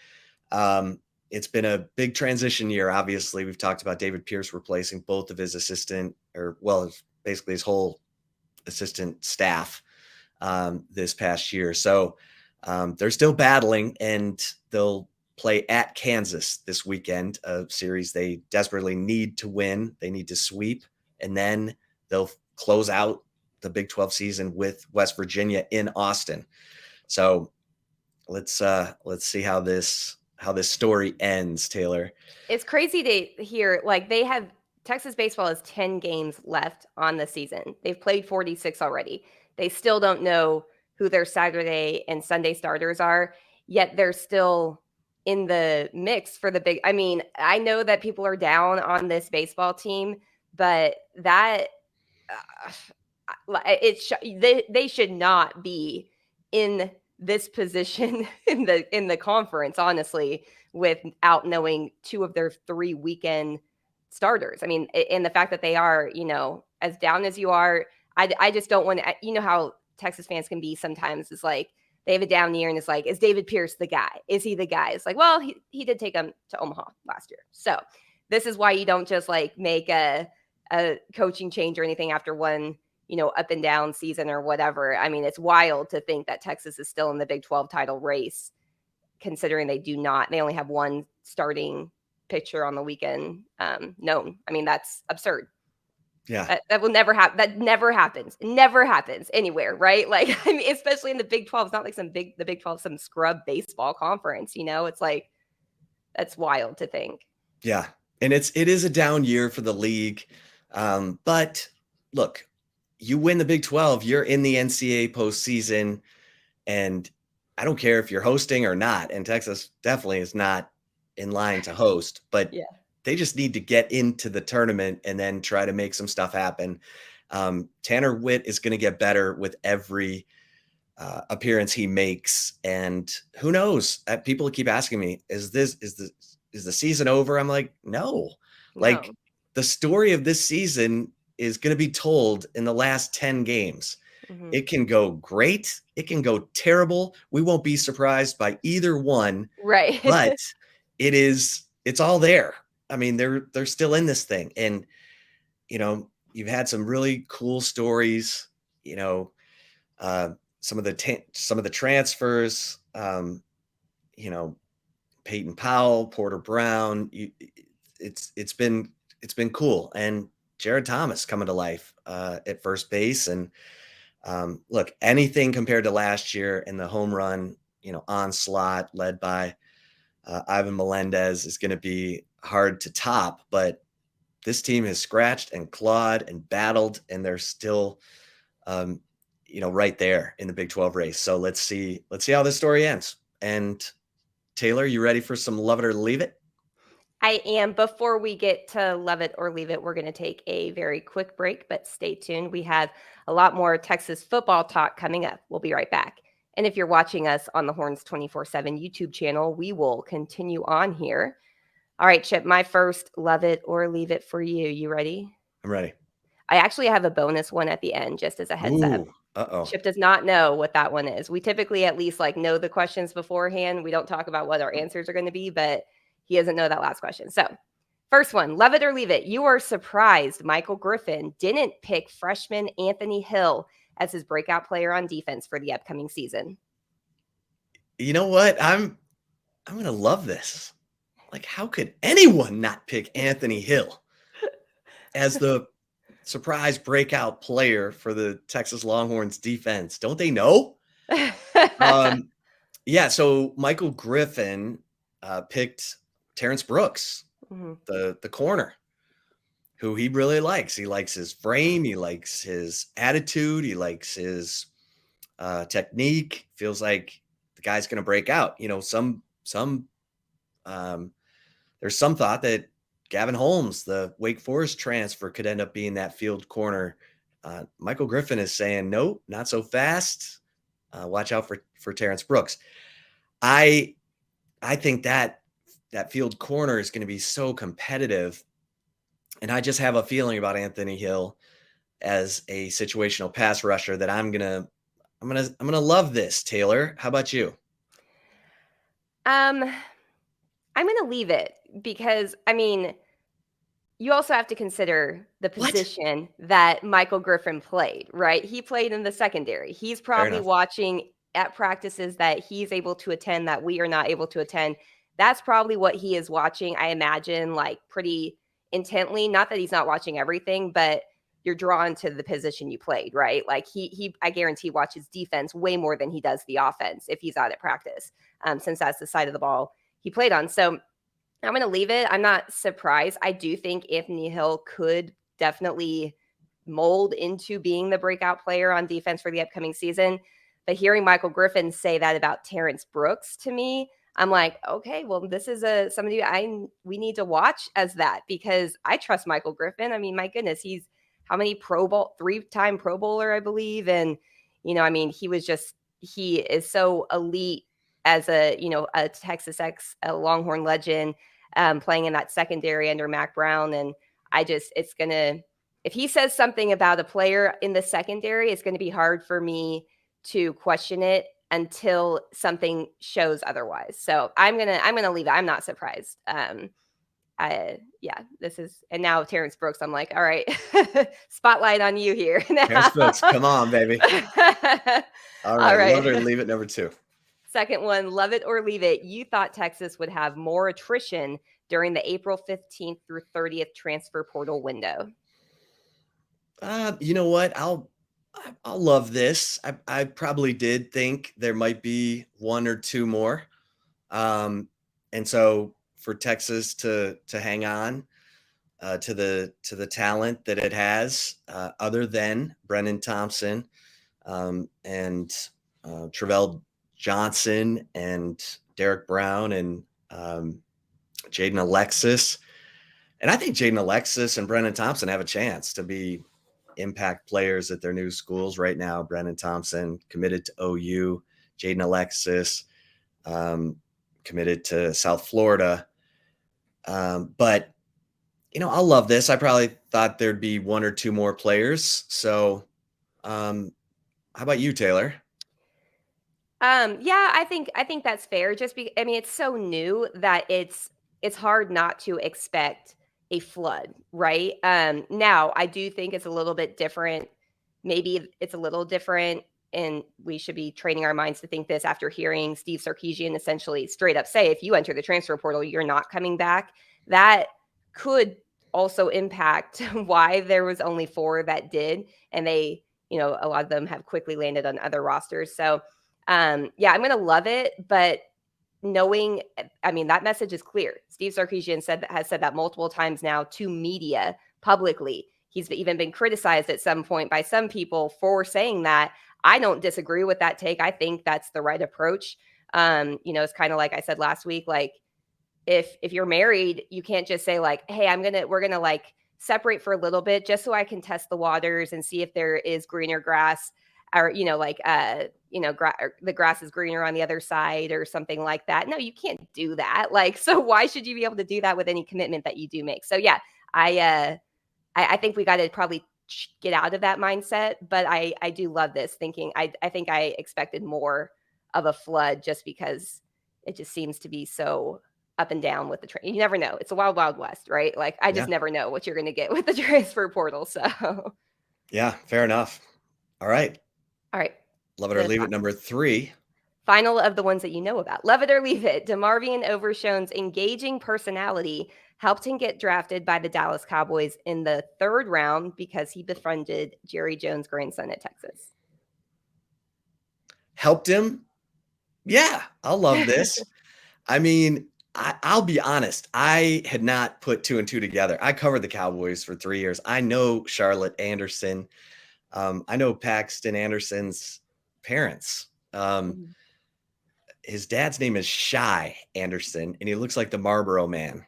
it's been a big transition year. Obviously, we've talked about David Pierce replacing both of his basically his whole assistant staff this past year. So they're still battling, and they'll play at Kansas this weekend, a series they desperately need to win. They need to sweep, and then they'll close out the Big 12 season with West Virginia in Austin. So let's see how this story ends, Taylor. It's crazy to hear, like, Texas baseball has 10 games left on the season. They've played 46 already. They still don't know who their Saturday and Sunday starters are, yet they're still in the mix for the big. I mean, I know that people are down on this baseball team, but that they should not be in this position in the conference, honestly, without knowing 2 of their 3 weekend starters. I mean, and the fact that they are, as down as you are, I just don't want to, how Texas fans can be sometimes. It's like they have a down year and it's like, is David Pierce the guy? Is he the guy? It's like, well, he did take them to Omaha last year. So this is why you don't just like make a coaching change or anything after one, up and down season or whatever. I mean, it's wild to think that Texas is still in the Big 12 title race, considering they only have one starting pitcher on the weekend known. I mean, that's absurd. Yeah. That will never happen. That never happens. It never happens anywhere, right? Like, I mean, especially in the Big 12. It's not like the Big 12, some scrub baseball conference, It's like, that's wild to think. Yeah. And it is a down year for the league. But look, you win the Big 12, you're in the NCAA postseason, and I don't care if you're hosting or not. And Texas definitely is not in line to host, but Yeah. They just need to get into the tournament and then try to make some stuff happen. Tanner Witt is going to get better with every appearance he makes. And who knows? People keep asking me, is the season over? I'm like, no. Like, the story of this season is going to be told in the last 10 games. Mm-hmm. It can go great. It can go terrible. We won't be surprised by either one. Right. But it's all there. I mean, they're still in this thing. And, you've had some really cool stories, you know, some of the transfers, you know, Peyton Powell, Porter Brown. It's been cool, and Jared Thomas coming to life at first base. And look, anything compared to last year in the home run, onslaught led by Ivan Melendez is going to be hard to top. But this team has scratched and clawed and battled, and they're still, right there in the Big 12 race. So let's see how this story ends. And Taylor, you ready for some love it or leave it? I am. Before we get to love it or leave it, we're going to take a very quick break, but stay tuned. We have a lot more Texas football talk coming up. We'll be right back. And if you're watching us on the Horns 24/7 YouTube channel, we will continue on here. All right, Chip, my first love it or leave it for you. You ready? I'm ready. I actually have a bonus one at the end, just as a heads up. Ooh, uh-oh. Chip does not know what that one is. We typically at least know the questions beforehand. We don't talk about what our answers are going to be, but he doesn't know that last question. So, first one, love it or leave it. You are surprised Michael Griffin didn't pick freshman Anthony Hill as his breakout player on defense for the upcoming season. You know what? I'm going to love this. Like, how could anyone not pick Anthony Hill as the surprise breakout player for the Texas Longhorns defense? Don't they know? Yeah, so Michael Griffin picked Terrence Brooks, the corner, who he really likes. He likes his frame. He likes his attitude. He likes his technique. Feels like the guy's going to break out. There's some thought that Gavin Holmes, the Wake Forest transfer, could end up being that field corner. Michael Griffin is saying, no, not so fast. Watch out for Terrence Brooks. I think that field corner is going to be so competitive. And I just have a feeling about Anthony Hill as a situational pass rusher that I'm gonna love this. Taylor, how about you? I'm going to leave it because, you also have to consider the What? position that Michael Griffin played, right? He played in the secondary. He's Fair probably enough. watching at practices that he's able to attend that we are not able to attend. That's probably what he is watching, I imagine, pretty intently. Not that he's not watching everything, but you're drawn to the position you played, right? He I guarantee watches defense way more than he does the offense if he's out at practice, since that's the side of the ball he played on. So I'm going to leave it. I'm not surprised. I do think Anthony Hill could definitely mold into being the breakout player on defense for the upcoming season. But hearing Michael Griffin say that about Terrence Brooks to me, I'm like, okay, well, this is somebody we need to watch as that, because I trust Michael Griffin. I mean, my goodness, he's how many 3-time Pro Bowler, I believe. And, he is so elite as a Texas X, a Longhorn legend, playing in that secondary under Mac Brown. And if he says something about a player in the secondary, it's going to be hard for me to question it until something shows otherwise. So I'm going to leave it. I'm not surprised. This is, and now Terrence Brooks, I'm like, all right, spotlight on you here. Terrence Brooks, come on, baby. All right. Love it or leave it, number 2. Second one, love it or leave it. You thought Texas would have more attrition during the April 15th through 30th transfer portal window. You know what? I'll love this. I probably did think there might be 1 or 2 more. And so for Texas to hang on to the talent that it has, other than Brennan Thompson and Travell Johnson and Derek Brown and Jaden Alexis. And I think Jaden Alexis and Brennan Thompson have a chance to be impact players at their new schools right now. Brennan Thompson committed to OU, Jaden Alexis committed to South Florida. But, I'll love this. I probably thought there'd be 1 or 2 more players. So how about you, Taylor? Yeah, I think that's fair. It's so new that it's hard not to expect a flood, right? Now I do think it's a little bit different maybe it's a little different, and we should be training our minds to think this after hearing Steve Sarkisian essentially straight up say, if you enter the transfer portal, you're not coming back. That could also impact why there was only 4 that did, and they, a lot of them have quickly landed on other rosters. So, yeah, I'm going to love it, but knowing, I mean, that message is clear. Steve Sarkisian has said that multiple times now to media publicly. He's even been criticized at some point by some people for saying that. I don't disagree with that take. I think that's the right approach. It's kind of like I said last week, like if you're married, you can't just say like, hey, we're gonna like separate for a little bit just so I can test the waters and see if there is greener grass, or the grass is greener on the other side or something like that. No, you can't do that. Like, so why should you be able to do that with any commitment that you do make? So yeah, I think we got to probably get out of that mindset, but I do love this thinking. I think I expected more of a flood just because it just seems to be so up and down with the train. You never know. It's a wild, wild west, right? Like I Yeah. just never know what you're going to get with the transfer portal. So, Yeah. Fair enough. All right. all right. Love it or leave it. Number 3. Final of the ones that you know about. Love it or leave it. DeMarvion Overshown's engaging personality helped him get drafted by the Dallas Cowboys in the 3rd round because he befriended Jerry Jones' grandson at Texas. Helped him? Yeah, I'll love this. I mean, I'll be honest. I had not put 2 and 2 together. I covered the Cowboys for 3 years. I know Charlotte Anderson. I know Paxton Anderson's parents. His dad's name is Shy Anderson, and he looks like the Marlboro Man.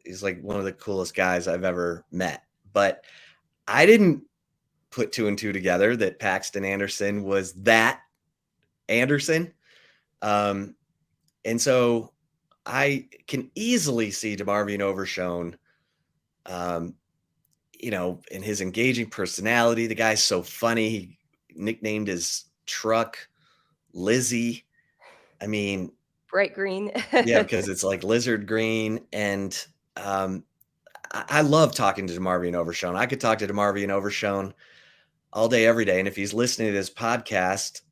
He's like one of the coolest guys I've ever met. But I didn't put 2 and 2 together that Paxton Anderson was that Anderson. And so I can easily see DeMarvion Overshown, in his engaging personality. The guy's so funny. He nicknamed his truck Lizzie. I mean, bright green. yeah, because it's like lizard green. And I love talking to DeMarvion Overshown. I could talk to DeMarvion Overshown all day, every day. And if he's listening to this podcast,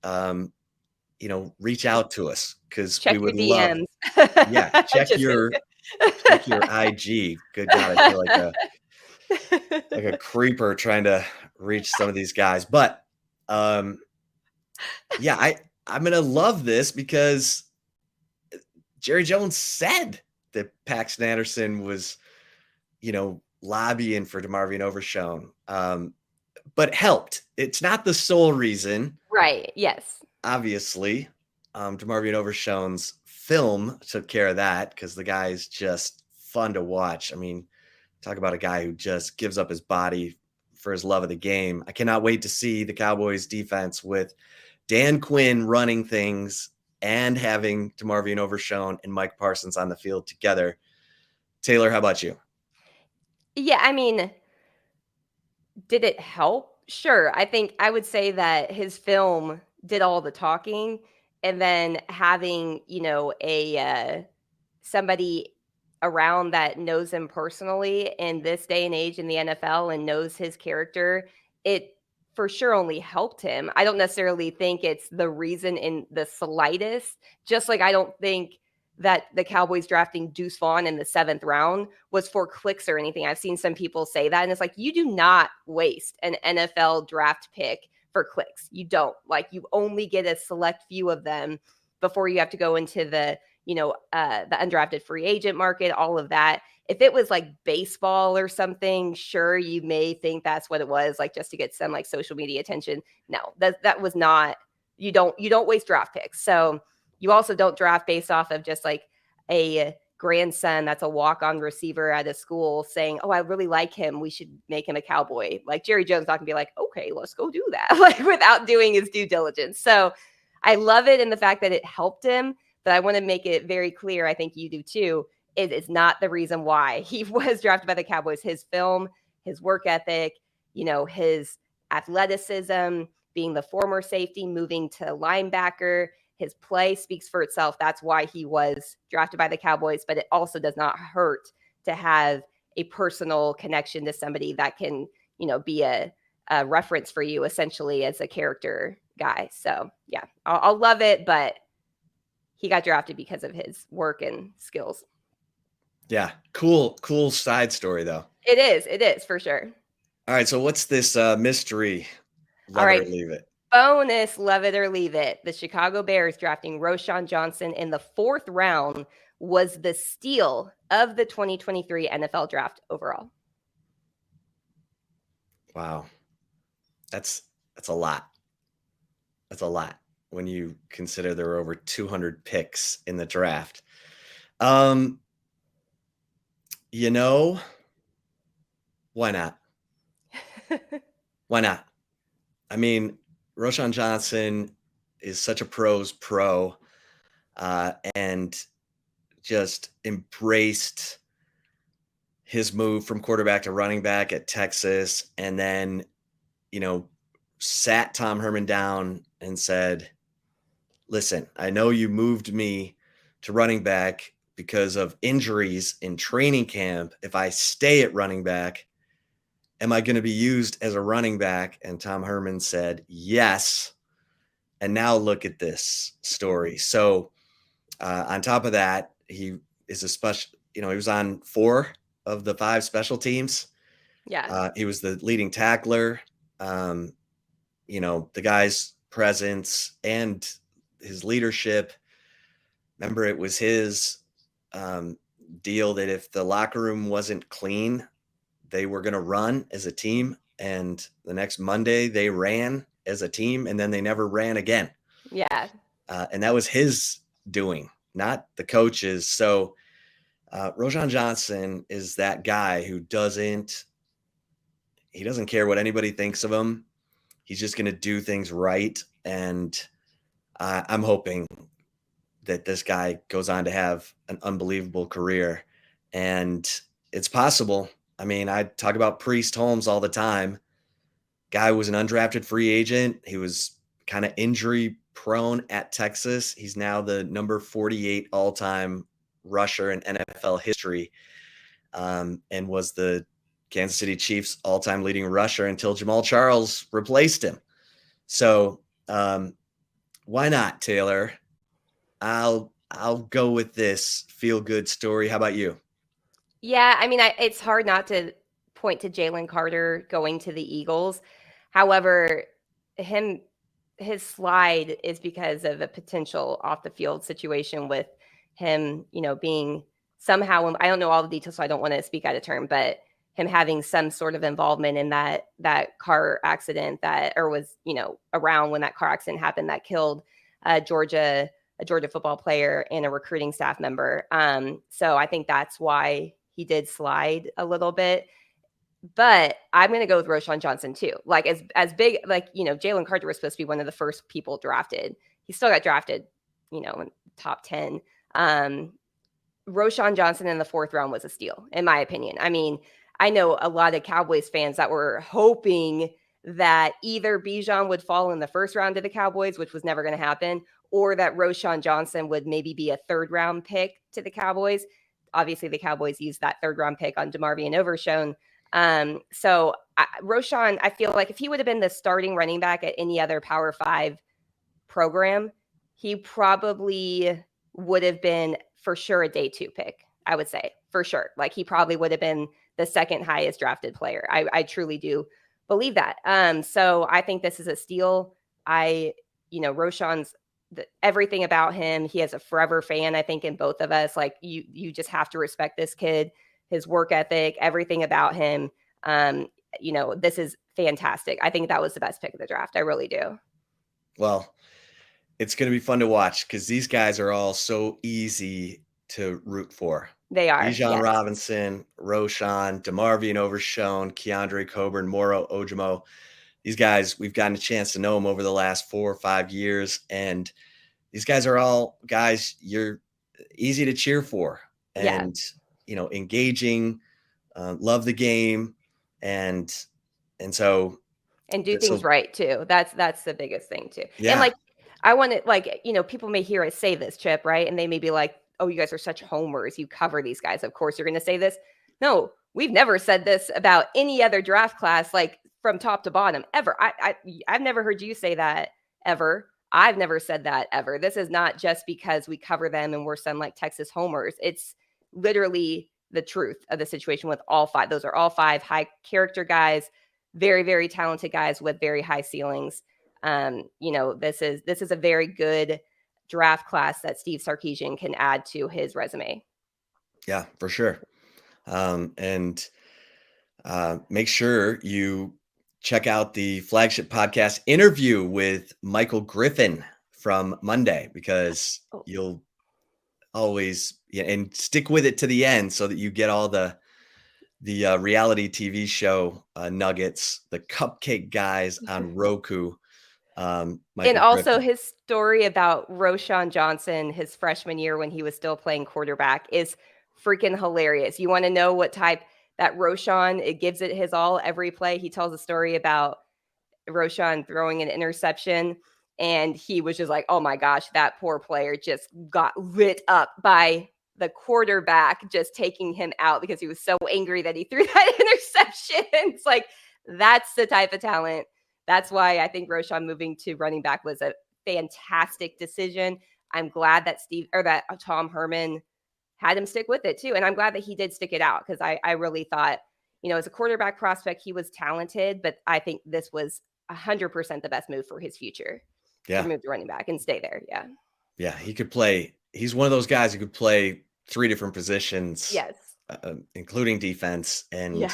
reach out to us because we would love. Yeah, check your IG. Good God, I feel like a creeper trying to reach some of these guys. But yeah, I'm gonna love this because Jerry Jones said that Paxton Anderson was, lobbying for DeMarvion Overshown, but helped. It's not the sole reason. Right. Yes. Obviously, DeMarvion Overshown's film took care of that because the guy is just fun to watch. I mean, talk about a guy who just gives up his body for his love of the game. I cannot wait to see the Cowboys defense with Dan Quinn running things and having DeMarvion Overshown and Mike Parsons on the field together. Taylor, how about you? Yeah, I mean, did it help? Sure. I think I would say that his film did all the talking, and then having, a somebody around that knows him personally in this day and age in the NFL and knows his character, it for sure only helped him. I don't necessarily think it's the reason in the slightest, just like I don't think that the Cowboys drafting Deuce Vaughn in the 7th round was for clicks or anything. I've seen some people say that, and it's like, you do not waste an NFL draft pick for clicks. You don't. Like, you only get a select few of them before you have to go into the undrafted free agent market, all of that. If it was like baseball or something, sure, you may think that's what it was, like just to get some like social media attention. No, that was not. You don't waste draft picks. So you also don't draft based off of just like a grandson that's a walk-on receiver at a school saying, oh, I really like him, we should make him a Cowboy. Like Jerry Jones not gonna be like, okay, let's go do that, like without doing his due diligence. So I love it in the fact that it helped him, but I want to make it very clear, I think you do too, it is not the reason why he was drafted by the Cowboys. His film, his work ethic, his athleticism, being the former safety, moving to linebacker, his play speaks for itself. That's why he was drafted by the Cowboys, but it also does not hurt to have a personal connection to somebody that can, be a reference for you essentially as a character guy. So yeah, I'll love it, but he got drafted because of his work and skills. Yeah. Cool side story though. It is for sure. All right, so what's this mystery? All Love it or right, leave it. bonus, love it or leave it. The Chicago Bears drafting Roshan Johnson in the 4th round was the steal of the 2023 NFL draft overall. Wow. That's a lot. That's a lot when you consider there were over 200 picks in the draft. You know, why not? Why not? I mean, Roshan Johnson is such a pro's pro, and just embraced his move from quarterback to running back at Texas, and then, sat Tom Herman down and said, listen, I know you moved me to running back because of injuries in training camp. If I stay at running back, am I going to be used as a running back? And Tom Herman said, yes. And now look at this story. So on top of that, he is a special, he was on 4 of the 5 special teams. Yeah. He was the leading tackler. The guy's presence and his leadership. Remember, it was his deal that if the locker room wasn't clean, they were going to run as a team. And the next Monday, they ran as a team, and then they never ran again. Yeah. And that was his doing, not the coaches. So Roshan Johnson is that guy who doesn't care what anybody thinks of him. He's just going to do things right. And I'm hoping that this guy goes on to have an unbelievable career. And it's possible. I mean, I talk about Priest Holmes all the time. Guy was an undrafted free agent. He was kind of injury prone at Texas. He's now the number 48 all-time rusher in NFL history, and was the Kansas City Chiefs all-time leading rusher until Jamal Charles replaced him. So why not, Taylor? I'll go with this feel-good story. How about you? Yeah, I mean, it's hard not to point to Jalen Carter going to the Eagles. However, his slide is because of a potential off the field situation with him, being somehow, I don't know all the details, so I don't want to speak out of turn, but him having some sort of involvement in that car accident or was, around when that car accident happened that killed a Georgia football player and a recruiting staff member. So I think that's why he did slide a little bit. But I'm going to go with Roshan Johnson too. Like as big, Jalen Carter was supposed to be one of the first people drafted. He still got drafted, in top 10. Roshan Johnson in the 4th round was a steal, in my opinion. I mean, I know a lot of Cowboys fans that were hoping that either Bijan would fall in the 1st round to the Cowboys, which was never going to happen, or that Roshan Johnson would maybe be a 3rd round pick to the Cowboys. Obviously, the Cowboys used that 3rd round pick on DeMarvion Overshown. So Roshan, I feel like if he would have been the starting running back at any other Power 5 program, he probably would have been for sure a day 2 pick, I would say, for sure. Like he probably would have been the 2nd highest drafted player. I truly do believe that. So I think this is a steal. Roshan's everything about him. He has a forever fan, I think, in both of us. Like you just have to respect this kid, his work ethic, everything about him. This is fantastic. I think that was the best pick of the draft. I really do. Well, it's going to be fun to watch because these guys are all so easy to root for. They are. Bijan Yes. Robinson, Roshan, DeMarvion Overshown, Keandre Coburn, Moro Ojimo. These guys, we've gotten a chance to know them over the last 4 or 5 years. And these guys are all guys you're easy to cheer for. And, engaging, love the game. And so. And do things right too. That's the biggest thing too. Yeah. And I want to people may hear us say this, Chip, right? And they may be like, oh, you guys are such homers. You cover these guys. Of course, you're going to say this. No, we've never said this about any other draft class. Like from top to bottom ever. I've never heard you say that ever. I've never said that ever. This is not just because we cover them and we're some like Texas homers. It's literally the truth of the situation with all five. Those are all five high character guys, very, very talented guys with very high ceilings. This is a very good draft class that Steve Sarkisian can add to his resume. Yeah, for sure. And make sure you check out the Flagship podcast interview with Michael Griffin from Monday, because you'll always, and stick with it to the end so that you get all the reality TV show nuggets, the cupcake guys on Roku. And Michael also Griffin. his story about Roshan Johnson, his freshman year when he was still playing quarterback, is freaking hilarious. You want to know what type that Roshan, it gives it his all every play. He tells a story about Roshan throwing an interception, and he was just like, oh my gosh, that poor player just got lit up by the quarterback just taking him out because he was so angry that he threw that interception. It's like, that's the type of talent. That's why I think Roshan moving to running back was a fantastic decision. I'm glad that Tom Herman had him stick with it too. And I'm glad that he did stick it out, because I really thought, as a quarterback prospect, he was talented, but I think this was 100% the best move for his future. Yeah. To move to running back and stay there. Yeah. Yeah. He could play. He's one of those guys who could play 3 different positions. Yes. Including defense, and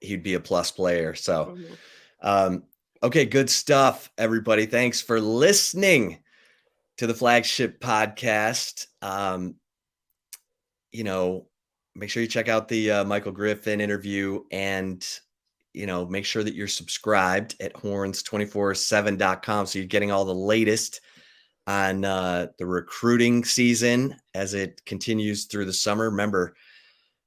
he'd be a plus player. So, Mm-hmm. Okay, good stuff, everybody. Thanks for listening to the Flagship podcast. Make sure you check out the Michael Griffin interview, and make sure that you're subscribed at horns247.com, so you're getting all the latest on the recruiting season as it continues through the summer. Remember,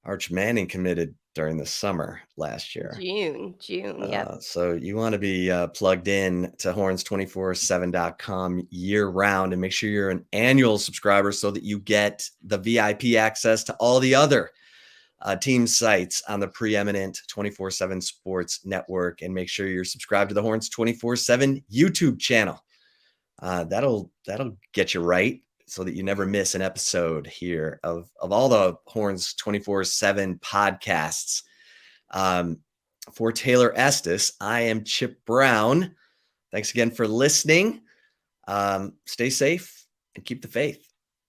Arch Manning committed during the summer last year. June. Yep. So you want to be plugged in to horns247.com year round, and make sure you're an annual subscriber so that you get the VIP access to all the other team sites on the preeminent 24/7 Sports Network. And make sure you're subscribed to the Horns 24/7 YouTube channel. That'll get you right, so that you never miss an episode here of all the Horns 24/7 podcasts. For Taylor Estes, I am Chip Brown. Thanks again for listening. Stay safe and keep the faith.